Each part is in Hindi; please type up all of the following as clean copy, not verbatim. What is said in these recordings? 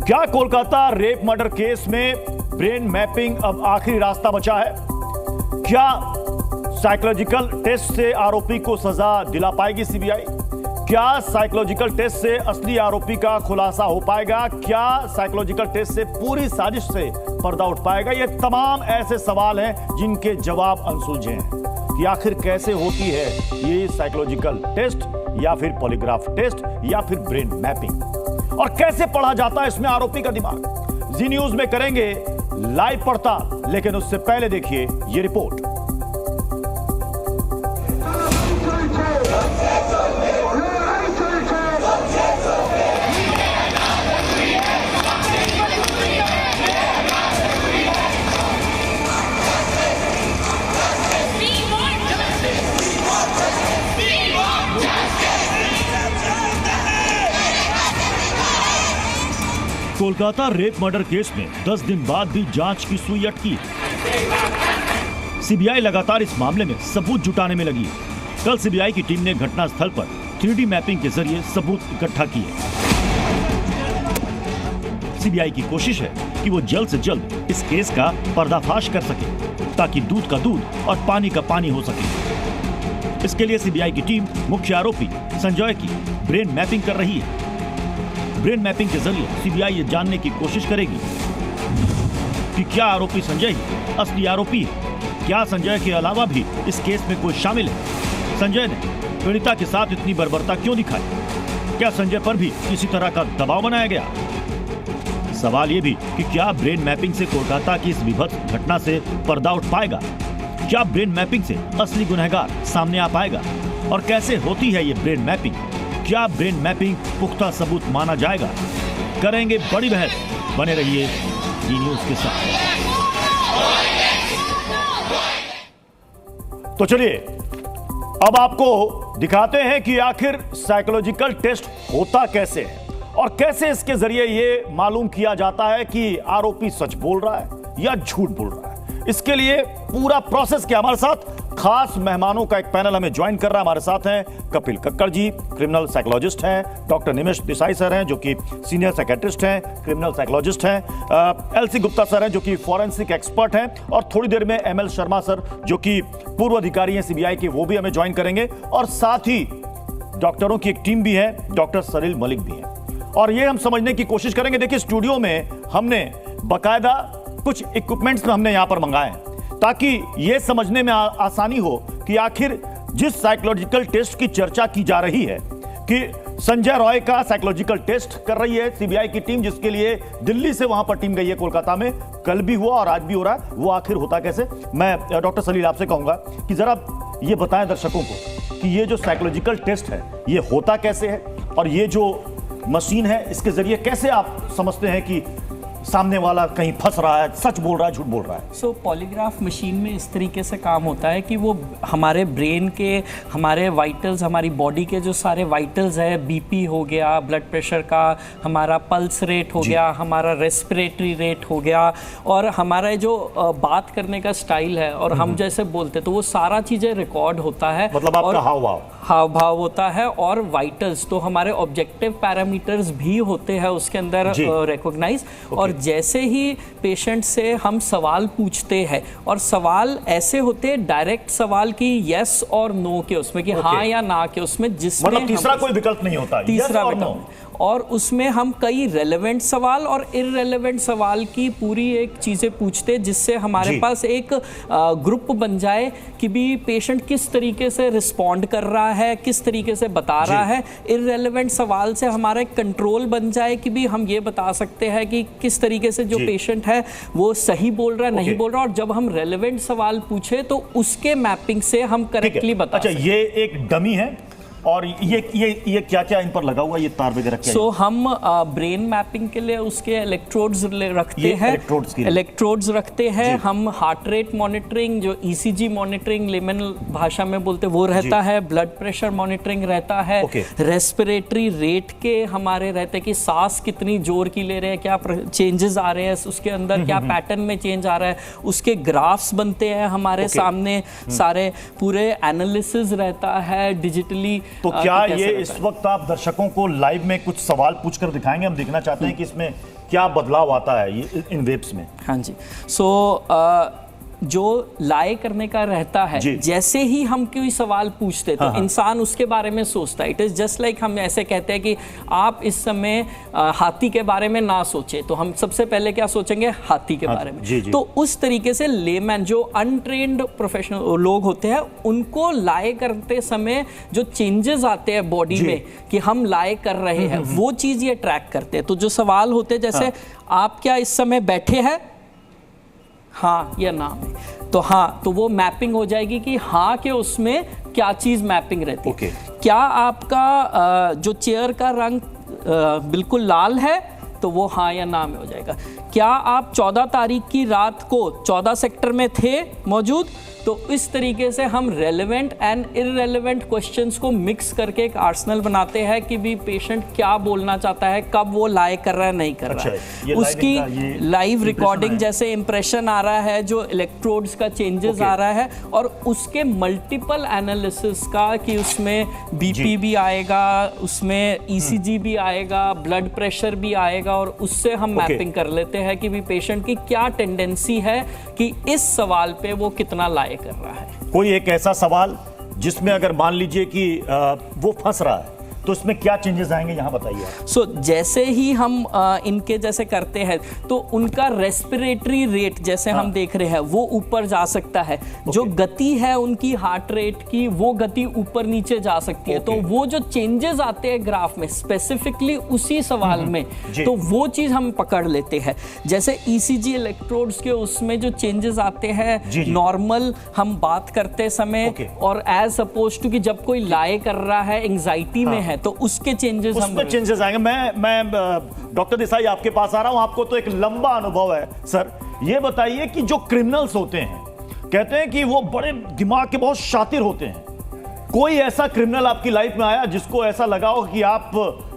क्या कोलकाता रेप मर्डर केस में ब्रेन मैपिंग अब आखिरी रास्ता बचा है? क्या साइकोलॉजिकल टेस्ट से आरोपी को सजा दिला पाएगी सीबीआई? क्या साइकोलॉजिकल टेस्ट से असली आरोपी का खुलासा हो पाएगा? क्या साइकोलॉजिकल टेस्ट से पूरी साजिश से पर्दा उठ पाएगा? ये तमाम ऐसे सवाल हैं जिनके जवाब अनसुलझे हैं कि आखिर कैसे होती है ये साइकोलॉजिकल टेस्ट, या फिर पॉलीग्राफ टेस्ट, या फिर ब्रेन मैपिंग, और कैसे पढ़ा जाता है इसमें आरोपी का दिमाग। जी न्यूज में करेंगे लाइव पड़ताल, लेकिन उससे पहले देखिए ये report. Kolkata rape murder case में 10 दिन बाद भी जांच की सुई अटकी। सीबीआई लगातार इस मामले में सबूत जुटाने में लगी। कल सीबीआई की टीम ने घटनास्थल पर 3D मैपिंग के जरिए सबूत इकट्ठा किए। सीबीआई की कोशिश है कि वो जल्द से जल्द इस केस का पर्दाफाश कर सके, ताकि दूध का दूध और पानी का पानी हो सके। इसके लिए सीबीआई की टीम मुख्य आरोपी संजय की ब्रेन मैपिंग कर रही है। ब्रेन मैपिंग के जरिए सीबीआई ये जानने की कोशिश करेगी कि क्या आरोपी संजय ही असली आरोपी है। क्या संजय के अलावा भी इस केस में कोई शामिल है? संजय ने पीड़िता के साथ इतनी बर्बरता क्यों दिखाई? क्या संजय पर भी किसी तरह का दबाव बनाया गया? सवाल ये भी कि क्या ब्रेन मैपिंग से कोलकाता की इस विभत्स घटना से पर्दा उठ पाएगा? क्या ब्रेन मैपिंग से असली गुनहगार सामने आ पाएगा? और कैसे होती है ये ब्रेन मैपिंग? क्या ब्रेन मैपिंग पुख्ता सबूत माना जाएगा? करेंगे बड़ी बहस। बने रहिए जी न्यूज के साथ। तो चलिए अब आपको दिखाते हैं कि आखिर साइकोलॉजिकल टेस्ट होता कैसे है और कैसे इसके जरिए ये मालूम किया जाता है कि आरोपी सच बोल रहा है या झूठ बोल रहा है। इसके लिए पूरा प्रोसेस क्या, हमारे साथ खास मेहमानों का एक पैनल हमें ज्वाइन कर रहा है। हमारे साथ हैं कपिल कक्कड़ जी, क्रिमिनल साइकोलॉजिस्ट हैं, डॉक्टर निमेश देसाई सर हैं जो कि सीनियर साइकेट्रिस्ट हैं, क्रिमिनल साइकोलॉजिस्ट हैं, एलसी गुप्ता सर हैं जो कि फॉरेंसिक एक्सपर्ट हैं, और थोड़ी देर में एमएल शर्मा सर जो कि पूर्व अधिकारी हैं सीबीआई के, वो भी हमें ज्वाइन करेंगे। और साथ ही डॉक्टरों की एक टीम भी है, डॉक्टर सलील मलिक भी हैं, और ये हम समझने की कोशिश करेंगे। देखिए स्टूडियो में हमने बाकायदा कुछ इक्विपमेंट्स हमने यहां पर मंगाए हैं ताकि यह समझने में आसानी हो कि आखिर जिस साइकोलॉजिकल टेस्ट की चर्चा की जा रही है कि संजय रॉय का साइकोलॉजिकल टेस्ट कर रही है सीबीआई की टीम, जिसके लिए दिल्ली से वहां पर टीम गई है कोलकाता में, कल भी हुआ और आज भी हो रहा है, वो आखिर होता कैसे? मैं डॉक्टर सलील आपसे कहूंगा कि जरा ये बताएं दर्शकों को कि ये जो साइकोलॉजिकल टेस्ट है ये होता कैसे है, और ये जो मशीन है इसके जरिए कैसे आप समझते हैं कि सामने वाला कहीं फंस रहा है, सच बोल रहा है, झूठ बोल रहा है? पॉलीग्राफ मशीन में इस तरीके से काम होता है कि वो हमारे ब्रेन के, हमारे वाइटल्स, हमारी बॉडी के जो सारे वाइटल्स है, बीपी हो गया, ब्लड प्रेशर का, हमारा पल्स रेट हो गया, हमारा रेस्पिरेटरी रेट हो गया, और हमारा जो बात करने का स्टाइल है और हम जैसे बोलते, तो वो सारा चीज़ें रिकॉर्ड होता है। मतलब आपका हाव भाव होता है, और वाइटल्स तो हमारे ऑब्जेक्टिव पैरामीटर्स भी होते हैं उसके अंदर रिकॉग्नाइज। और जैसे ही पेशेंट से हम सवाल पूछते हैं, और सवाल ऐसे होते हैं डायरेक्ट सवाल की यस और नो के, उसमें कि हाँ या ना के, उसमें जिसमें मतलब तीसरा कोई विकल्प नहीं होता, तीसरा विकल्प, और उसमें हम कई रेलेवेंट सवाल और इररेलेवेंट सवाल की पूरी एक चीज़ें पूछते हैं, जिससे हमारे पास एक ग्रुप बन जाए कि भी पेशेंट किस तरीके से रिस्पॉन्ड कर रहा है, किस तरीके से बता रहा है। इररेलेवेंट सवाल से हमारा एक कंट्रोल बन जाए कि भी हम ये बता सकते हैं कि किस तरीके से जो पेशेंट है वो सही बोल रहा है, नहीं बोल रहा। और जब हम रेलेवेंट सवाल पूछे तो उसके मैपिंग से हम करेक्टली बता सकते हैं। अच्छा, ये एक डमी है और ये क्या क्या इन पर लगा हुआ, ये तार वगैरह क्या? हम ब्रेन मैपिंग के लिए उसके इलेक्ट्रोड्स रखते हैं, इलेक्ट्रोड्स रखते हैं। हम हार्ट रेट मॉनिटरिंग, जो ईसीजी मॉनिटरिंग लेमन भाषा में बोलते वो रहता है, ब्लड प्रेशर मॉनिटरिंग रहता है, रेस्पिरेटरी रेट के हमारे रहते हैं कि सांस कितनी जोर की ले रहे हैं, क्या चेंजेस आ रहे हैं उसके अंदर, क्या पैटर्न में चेंज आ रहा है, उसके ग्राफ्स बनते हैं हमारे सामने, सारे पूरे एनालिसिस रहता है डिजिटली। तो क्या ये इस वक्त आप दर्शकों को लाइव में कुछ सवाल पूछकर दिखाएंगे? हम देखना चाहते हैं कि इसमें क्या बदलाव आता है ये इन वेव्स में? हाँ जी, जो लाए करने का रहता है, जैसे ही हम कोई सवाल पूछते तो इंसान उसके बारे में सोचता है। इट इज जस्ट लाइक हम ऐसे कहते हैं कि आप इस समय हाथी के बारे में ना सोचे, तो हम सबसे पहले क्या सोचेंगे? हाथी के बारे में। तो उस तरीके से लेमैन, जो अनट्रेन्ड प्रोफेशनल लोग होते हैं, उनको लाए करते समय जो चेंजेस आते हैं बॉडी में कि हम लाए कर रहे हैं, वो चीज ये ट्रैक करते हैं। तो जो सवाल होते हैं जैसे आप क्या इस समय बैठे हैं, हाँ या ना में, तो हाँ, तो वो मैपिंग हो जाएगी कि हाँ के उसमें क्या चीज मैपिंग रहती है। क्या आपका जो चेयर का रंग बिल्कुल लाल है, तो वो हाँ या ना में हो जाएगा। क्या आप 14 तारीख की रात को 14 सेक्टर में थे मौजूद? तो इस तरीके से हम रेलेवेंट एंड इररेलेवेंट क्वेश्चंस को मिक्स करके एक आर्सेनल बनाते हैं कि भी पेशेंट क्या बोलना चाहता है, कब वो लाए कर रहा है, नहीं कर रहा है। उसकी लाइव रिकॉर्डिंग जैसे इंप्रेशन आ रहा है, जो इलेक्ट्रोड्स का चेंजेस आ रहा है, और उसके मल्टीपल एनालिसिस का कि उसमें बीपी भी आएगा, उसमें ईसीजी भी आएगा, ब्लड प्रेशर भी आएगा, और उससे हम मैपिंग कर लेते हैं कि भी पेशेंट की क्या टेंडेंसी है कि इस सवाल पे वो कितना लाए कर रहा है। कोई एक ऐसा सवाल जिसमें अगर मान लीजिए कि वो फंस रहा है, तो इसमें क्या चेंजेस आएंगे, यहाँ बताइए। जैसे ही हम इनके जैसे करते हैं तो उनका रेस्पिरेटरी रेट जैसे हम देख रहे हैं वो ऊपर जा सकता है। जो गति है उनकी हार्ट रेट की, वो गति ऊपर नीचे जा सकती है। तो वो जो चेंजेस आते हैं ग्राफ में स्पेसिफिकली उसी सवाल में, तो वो चीज हम पकड़ लेते हैं। जैसे ईसीजी इलेक्ट्रोड्स के उसमें जो चेंजेस आते हैं नॉर्मल हम बात करते समय, और एज अपोज टू कि जब कोई लाए कर रहा है एंजाइटी में है, तो उसके चेंजेस उसमें चेंजेस आएंगे। मैं डॉक्टर देसाई आपके पास आ रहा हूं, आपको तो एक लंबा अनुभव है सर। ये बताइए कि जो क्रिमिनल्स होते हैं, कहते हैं कि वो बड़े दिमाग के बहुत शातिर होते हैं, कोई ऐसा क्रिमिनल आपकी लाइफ में आया जिसको ऐसा लगा हो कि आप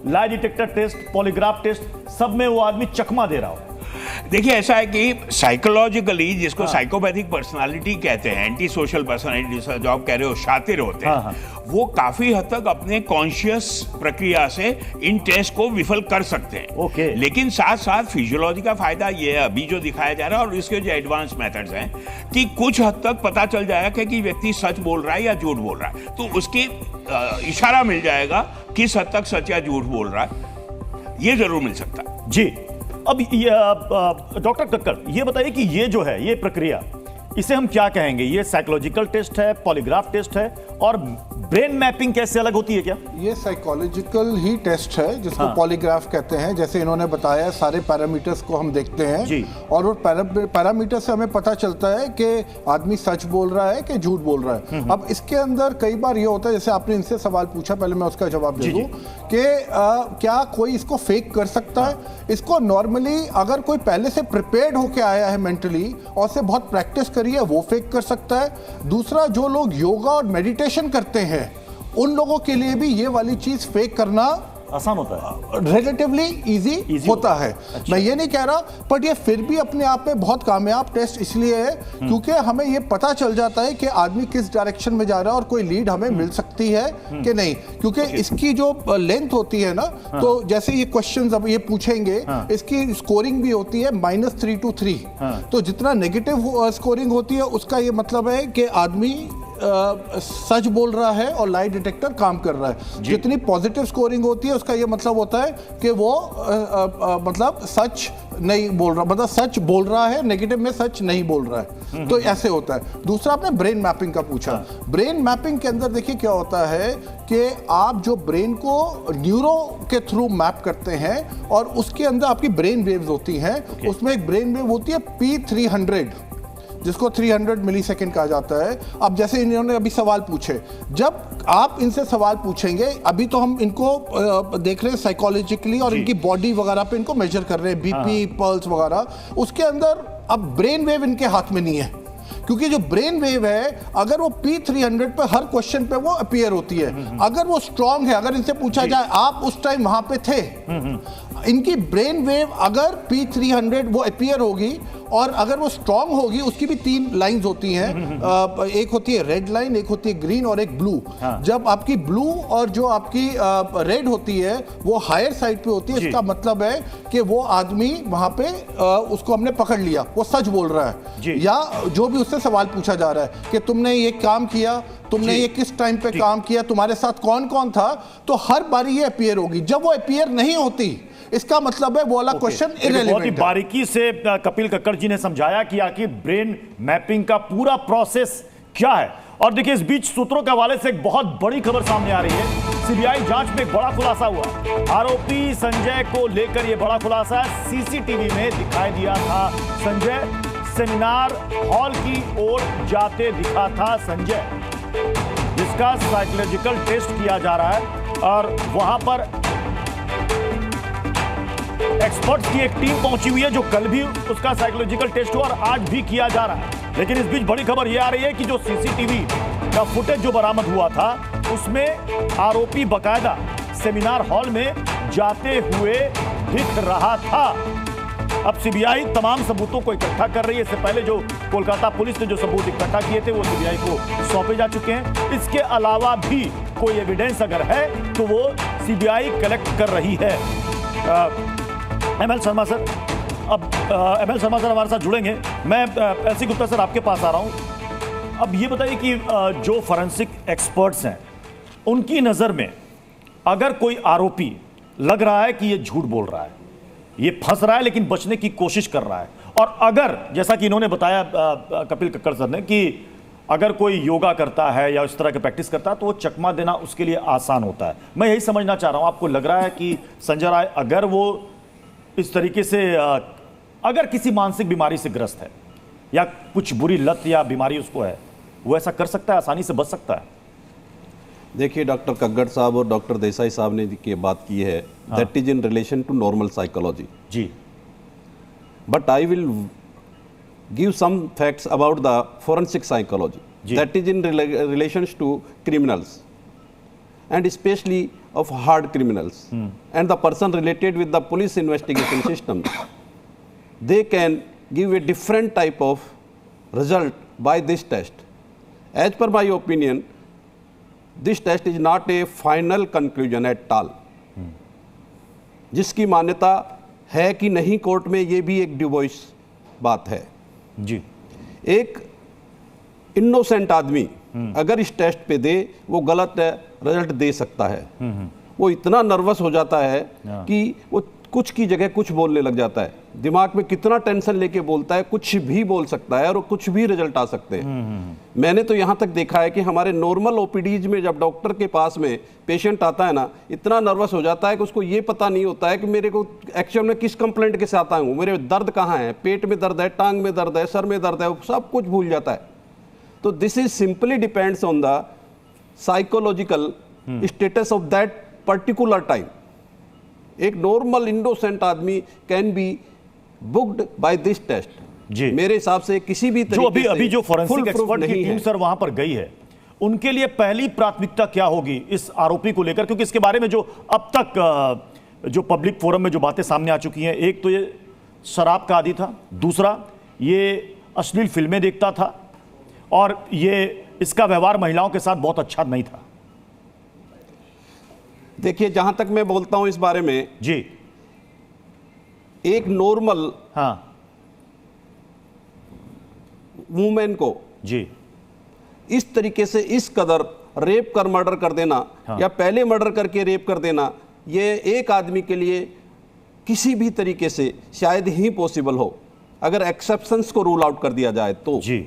lie detector test, polygraph test, सब में वो आदमी चकमा दे रहा हो? देखिए, ऐसा है कि साइकोलॉजिकली, जिसको साइकोपैथिक पर्सनालिटी कहते हैं, एंटी सोशल पर्सनालिटी, जो आप कह रहे हो शातिर होते हैं, वो काफी हद तक अपने कॉन्शियस प्रक्रिया से इन टेस्ट को विफल कर सकते हैं। लेकिन साथ साथ फिजियोलॉजी का फायदा ये है, अभी जो दिखाया जा रहा है और इसके जो एडवांस मेथड्स हैं, कि कुछ हद तक पता चल जाएगा कि व्यक्ति सच बोल रहा है या झूठ बोल रहा है। तो उसकी इशारा मिल जाएगा किस हद तक सच या झूठ बोल रहा है, ये जरूर मिल सकता है। जी, अब डॉक्टर कक्कड़ ये बताइए कि ये जो है, ये प्रक्रिया, इसे हम क्या कहेंगे? ये साइकोलॉजिकल टेस्ट है, पॉलीग्राफ टेस्ट है, और ब्रेन मैपिंग कैसे अलग होती है क्या? ये साइकोलॉजिकल ही टेस्ट है जिसको पॉलीग्राफ कहते हैं। जैसे इन्होंने बताया, सारे पैरामीटर्स को हम देखते हैं और वो पैरामीटर से हमें पता चलता है कि आदमी सच बोल रहा है कि झूठ बोल रहा है। अब इसके अंदर कई बार ये होता है, जैसे आपने इनसे सवाल पूछा, पहले मैं उसका जवाब दे दूं कि क्या कोई इसको फेक कर सकता है? इसको नॉर्मली अगर कोई पहले से प्रिपेयर्ड होके आया है मेंटली और से बहुत प्रैक्टिस करी है, वो फेक कर सकता है। दूसरा, जो लोग योगा और मेडिटेशन करते हैं उन लोगों के लिए भी ये वाली चीज फेक करना आसान होता है, रिलेटिवली इजी होता है। अच्छा। मैं ये नहीं कह रहा, बट ये फिर भी अपने आप में बहुत कामयाब टेस्ट इसलिए है क्योंकि हमें ये पता चल जाता है कि आदमी किस डायरेक्शन में जा रहा है और कोई लीड हमें मिल सकती है कि नहीं। क्योंकि इसकी जो लेंथ होती है ना, तो जैसे ये क्वेश्चंस अब ये पूछेंगे, इसकी स्कोरिंग भी होती है -3 to 3। तो जितना नेगेटिव स्कोरिंग होती है उसका ये मतलब है कि आदमी सच बोल रहा है और लाई डिटेक्टर काम कर रहा है। जितनी पॉजिटिव स्कोरिंग होती है उसका ये मतलब होता है कि वो मतलब सच नहीं बोल रहा, मतलब सच बोल रहा है, नेगेटिव में सच नहीं बोल रहा है। तो ऐसे होता है। दूसरा, आपने ब्रेन मैपिंग का पूछा। ब्रेन मैपिंग के अंदर देखिए क्या होता है कि आप जो ब्रेन को न्यूरो के थ्रू मैप करते हैं और उसके अंदर आपकी ब्रेन वेव्स होती हैं। उसमें एक ब्रेन वेव होती है P300 जिसको 300 मिलीसेकंड कहा जाता है। अब जैसे इन्होंने अभी सवाल पूछे, जब आप इनसे सवाल पूछेंगे, अभी तो हम इनको देख रहे हैं साइकोलॉजिकली और इनकी बॉडी वगैरह पे इनको मेजर कर रहे हैं, बीपी, पल्स वगैरह। उसके अंदर अब ब्रेन वेव इनके हाथ में नहीं है, क्योंकि जो ब्रेन वेव है अगर वो P300 पे हर क्वेश्चन पे वो अपीयर होती है। अगर वो स्ट्रांग है, अगर इनसे पूछा जाए आप उस टाइम वहां पे थे, इनकी ब्रेन वेव अगर P300 वो अपीयर होगी और अगर वो स्ट्रांग होगी, उसकी भी 3 लाइंस होती हैं, एक होती है रेड लाइन, एक होती है ग्रीन और एक ब्लू। जब आपकी ब्लू और जो आपकी रेड होती है वो हायर साइड पे होती है, इसका मतलब है कि वो आदमी वहां पे उसको हमने पकड़ लिया, वो सच बोल रहा है, या जो भी उससे सवाल पूछा जा रहा है कि तुमने ये काम किया, तुमने ये किस टाइम पे काम किया, तुम्हारे साथ कौन कौन था, तो हर बारी ये अपीयर होगी। जब वो अपीयर नहीं होती, इसका मतलब है वो वाला क्वेश्चन इररिलेवेंट है। बहुत ही बारीकी से कपिल कक्कड़ जी ने समझाया कि आखिर ब्रेन मैपिंग का पूरा प्रोसेस क्या है। और देखिए, इस बीच सूत्रों के हवाले से एक बहुत बड़ी खबर सामने आ रही है। सीबीआई जांच में एक बड़ा खुलासा हुआ। आरोपी संजय को लेकर यह बड़ा खुलासा है। सीसीटीवी में दिखाई दिया था संजय, सेमिनार हॉल की ओर जाते दिखा था संजय, जिसका साइकोलॉजिकल टेस्ट किया जा रहा है और वहां पर एक्सपर्ट्स की एक टीम पहुंची हुई है, जो कल भी उसका साइकोलॉजिकल टेस्ट हुआ और आज भी किया जा रहा है। लेकिन इस बीच बड़ी खबर यह आ रही है कि जो सीसीटीवी का फुटेज जो बरामद हुआ था, उसमें आरोपी बकायदा सेमिनार हॉल में जाते हुए दिख रहा था। अब सीबीआई तमाम सबूतों को इकट्ठा कर रही है। इससे पहले जो कोलकाता पुलिस ने जो सबूत इकट्ठा किए थे वो सीबीआई को सौंपे जा चुके हैं। इसके अलावा भी कोई एविडेंस अगर है तो वो सीबीआई कलेक्ट कर रही है। एमएल शर्मा सर, अब एमएल शर्मा सर हमारे साथ जुड़ेंगे। मैं एलसी गुप्ता सर आपके पास आ रहा हूं। अब ये बताइए कि जो फॉरेंसिक एक्सपर्ट्स हैं, उनकी नज़र में अगर कोई आरोपी लग रहा है कि ये झूठ बोल रहा है, ये फंस रहा है लेकिन बचने की कोशिश कर रहा है, और अगर जैसा कि इन्होंने बताया कपिल कक्कड़ सर ने कि अगर कोई योगा करता है या इस तरह की प्रैक्टिस करता है तो वो चकमा देना उसके लिए आसान होता है। मैं यही समझना चाह रहा हूं, आपको लग रहा है कि संजय राय अगर वो इस तरीके से अगर किसी मानसिक बीमारी से ग्रस्त है या कुछ बुरी लत या बीमारी उसको है, वो ऐसा कर सकता है, आसानी से बच सकता है? देखिए, डॉक्टर कक्कड़ साहब और डॉक्टर देसाई साहब ने ये बात की है, that is in relation to normal psychology जी, but I will give some facts about the forensic psychology that is in relation to criminals and especially of hard criminals and the person related with the police investigation system. They can give a different type of result by this test. As per my opinion, this test is not a final conclusion at all. जिसकी मान्यता है कि नहीं कोर्ट में, ये भी एक डिवोइस बात है जी। एक इनोसेंट आदमी अगर इस टेस्ट पे दे, वो गलत रिजल्ट दे सकता है। वो इतना नर्वस हो जाता है कि वो कुछ की जगह कुछ बोलने लग जाता है। दिमाग में कितना टेंशन लेके बोलता है, कुछ भी बोल सकता है और कुछ भी रिजल्ट आ सकते हैं। मैंने तो यहाँ तक देखा है कि हमारे नॉर्मल ओपीडीज में जब डॉक्टर के पास में पेशेंट आता है ना, इतना नर्वस हो जाता है कि उसको ये पता नहीं होता है कि मेरे को एक्चुअल में किस कंप्लेंट के साथ आऊँ, मेरे दर्द कहाँ है, पेट में दर्द है, टांग में दर्द है, सर में दर्द है, वो सब कुछ भूल जाता है। तो this is simply depends on the psychological status of that particular time. एक नॉर्मल इनोसेंट आदमी can be booked by this test. जी, मेरे हिसाब से किसी भी जो अभी जो फोरेंसिक एक्सपर्ट की टीम सर वहां पर गई है, उनके लिए पहली प्राथमिकता क्या होगी इस आरोपी को लेकर? क्योंकि इसके बारे में जो अब तक जो पब्लिक फोरम में जो बातें सामने आ चुकी हैं, एक तो ये शराब का आदी था, दूसरा ये अश्लील फिल्में देखता था, और ये इसका व्यवहार महिलाओं के साथ बहुत अच्छा नहीं था। देखिए, जहां तक मैं बोलता हूं इस बारे में जी, एक नॉर्मल वुमेन को जी इस तरीके से इस कदर रेप कर मर्डर कर देना या पहले मर्डर करके रेप कर देना, ये एक आदमी के लिए किसी भी तरीके से शायद ही पॉसिबल हो, अगर एक्सेप्शंस को रूल आउट कर दिया जाए तो। जी।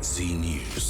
Z News.